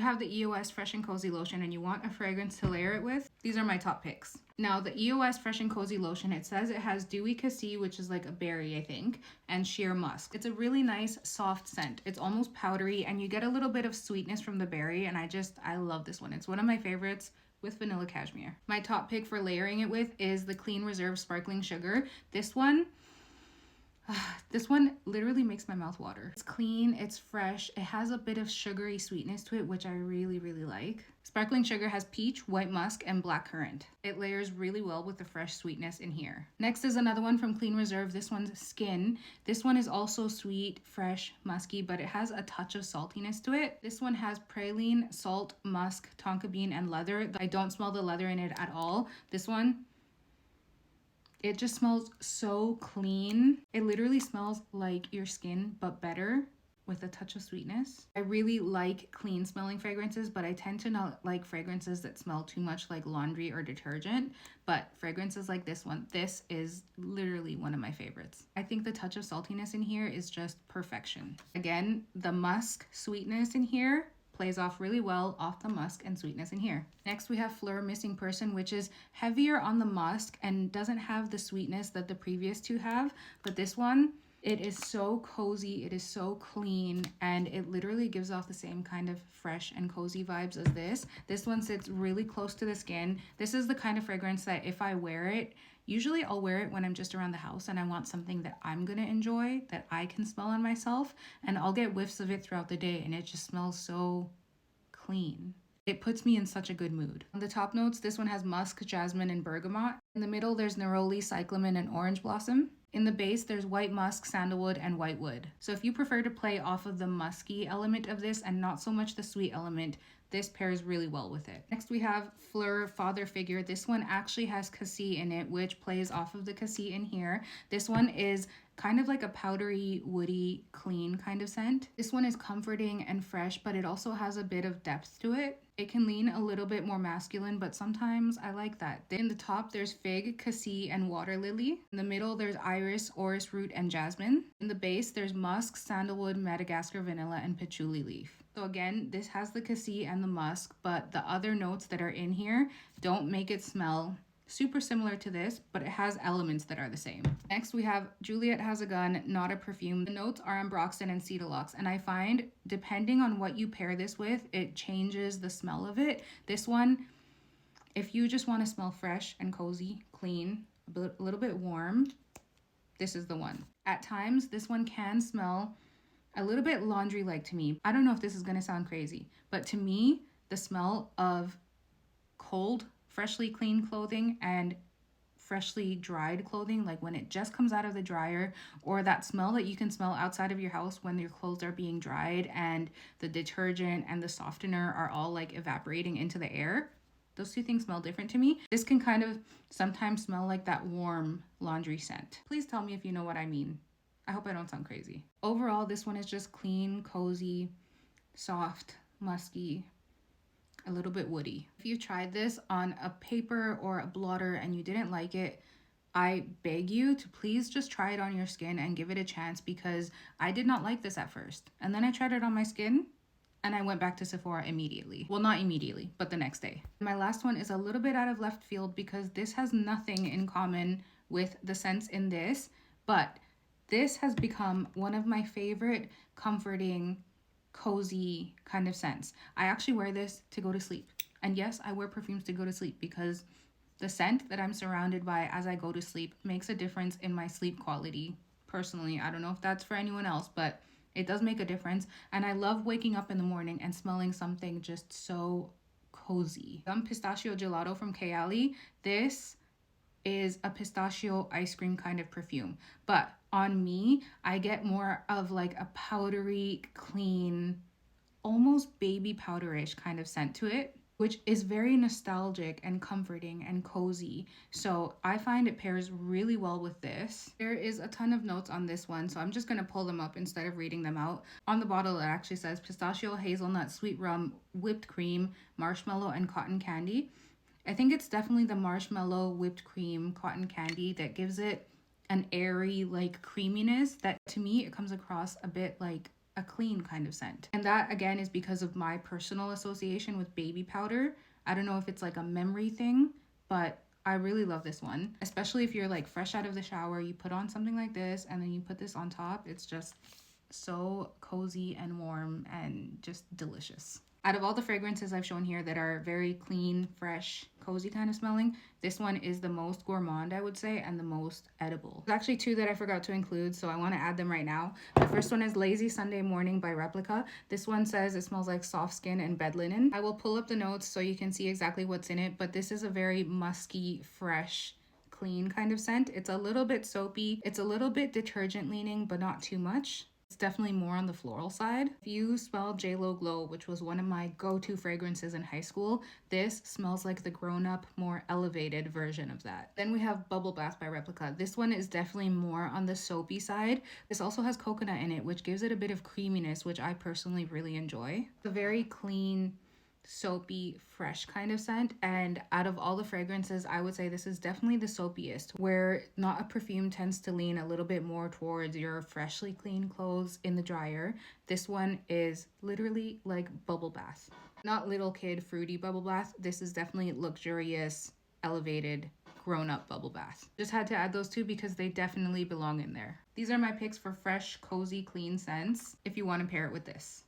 have the EOS Fresh and Cozy Lotion and you want a fragrance to layer it with, these are my top picks. Now, the EOS Fresh and Cozy Lotion, it says it has Dewy Cassis, which is like a berry, I think, and Sheer Musk. It's a really nice, soft scent. It's almost powdery, and you get a little bit of sweetness from the berry, and I love this one. It's one of my favorites with vanilla cashmere. My top pick for layering it with is the Clean Reserve Sparkling Sugar. This one literally makes my mouth water. It's clean, it's fresh, it has a bit of sugary sweetness to it, which I really, really like. Sparkling Sugar has peach, white musk, and blackcurrant. It layers really well with the fresh sweetness in here. Next is another one from Clean Reserve. This one's Skin. This one is also sweet, fresh, musky, but it has a touch of saltiness to it. This one has praline, salt, musk, tonka bean, and leather. I don't smell the leather in it at all. This one, it just smells so clean. It literally smells like your skin, but better with a touch of sweetness. I really like clean smelling fragrances, but I tend to not like fragrances that smell too much like laundry or detergent. But fragrances like this one, this is literally one of my favorites. I think the touch of saltiness in here is just perfection. Again, the musk sweetness in here plays off really well off the musk and sweetness in here. Next, we have Fleur Missing Person, which is heavier on the musk and doesn't have the sweetness that the previous two have. But this one, it is so cozy, it is so clean, and it literally gives off the same kind of fresh and cozy vibes as this. This one sits really close to the skin. This is the kind of fragrance that if I wear it, usually I'll wear it when I'm just around the house and I want something that I'm gonna enjoy, that I can smell on myself, and I'll get whiffs of it throughout the day and it just smells so clean. It puts me in such a good mood. On the top notes, this one has musk, jasmine, and bergamot. In the middle, there's neroli, cyclamen, and orange blossom. In the base, there's white musk, sandalwood, and white wood. So if you prefer to play off of the musky element of this and not so much the sweet element, this pairs really well with it. Next, we have Fleur Father Figure. This one actually has cassis in it, which plays off of the cassis in here. This one is kind of like a powdery, woody, clean kind of scent. This one is comforting and fresh, but it also has a bit of depth to it. It can lean a little bit more masculine, but sometimes I like that. In the top, there's fig, cassis, and water lily. In the middle, there's iris, orris root, and jasmine. In the base, there's musk, sandalwood, Madagascar vanilla, and patchouli leaf. So again, this has the cassis and the musk, but the other notes that are in here don't make it smell super similar to this, but it has elements that are the same. Next, we have Juliet Has a Gun, Not a Perfume. The notes are ambroxan and cedarlux, and I find depending on what you pair this with, it changes the smell of it. This one, if you just want to smell fresh and cozy, clean, a little bit warm, this is the one. At times, this one can smell a little bit laundry-like to me. I don't know if this is going to sound crazy, but to me, the smell of cold, freshly cleaned clothing and freshly dried clothing, like when it just comes out of the dryer, or that smell that you can smell outside of your house when your clothes are being dried and the detergent and the softener are all like evaporating into the air. Those two things smell different to me. This can kind of sometimes smell like that warm laundry scent. Please tell me if you know what I mean. I hope I don't sound crazy. Overall, this one is just clean, cozy, soft, musky, a little bit woody. If you tried this on a paper or a blotter and you didn't like it, I beg you to please just try it on your skin and give it a chance, because I did not like this at first. And then I tried it on my skin and I went back to Sephora immediately. Well, not immediately, but the next day. My last one is a little bit out of left field because this has nothing in common with the scents in this, but this has become one of my favorite comforting, cozy kind of scents. I actually wear this to go to sleep. And yes, I wear perfumes to go to sleep because the scent that I'm surrounded by as I go to sleep makes a difference in my sleep quality. Personally, I don't know if that's for anyone else, but it does make a difference. And I love waking up in the morning and smelling something just so cozy. Pistachio Gelato from Kayali. This is a pistachio ice cream kind of perfume, but on me, I get more of like a powdery, clean, almost baby powderish kind of scent to it, which is very nostalgic and comforting and cozy. So I find it pairs really well with this. There is a ton of notes on this one, so I'm just gonna pull them up instead of reading them out. On the bottle, it actually says pistachio, hazelnut, sweet rum, whipped cream, marshmallow, and cotton candy. I think it's definitely the marshmallow, whipped cream, cotton candy that gives it an airy like creaminess that to me it comes across a bit like a clean kind of scent. And that again is because of my personal association with baby powder. I don't know if it's like a memory thing, but I really love this one, especially if you're like fresh out of the shower, you put on something like this and then you put this on top. It's just so cozy and warm and just delicious. Out of all the fragrances I've shown here that are very clean, fresh, cozy kind of smelling, this one is the most gourmand, I would say, and the most edible. There's actually two that I forgot to include, so I want to add them right now. The first one is Lazy Sunday Morning by Replica. This one says it smells like soft skin and bed linen. I will pull up the notes so you can see exactly what's in it, but this is a very musky, fresh, clean kind of scent. It's a little bit soapy. It's a little bit detergent leaning, but not too much. It's definitely more on the floral side. If you smell JLo Glow, which was one of my go-to fragrances in high school, this smells like the grown-up, more elevated version of that. Then we have Bubble Bath by Replica. This one is definitely more on the soapy side. This also has coconut in it, which gives it a bit of creaminess, which I personally really enjoy. It's a very clean, soapy, fresh kind of scent, and out of all the fragrances, I would say this is definitely the soapiest, where not a perfume tends to lean a little bit more towards your freshly clean clothes in the dryer. This one is literally like bubble bath. Not little kid fruity bubble bath. This is definitely luxurious, elevated, grown-up bubble bath. Just had to add those two because they definitely belong in there. These are my picks for fresh, cozy, clean scents if you want to pair it with this.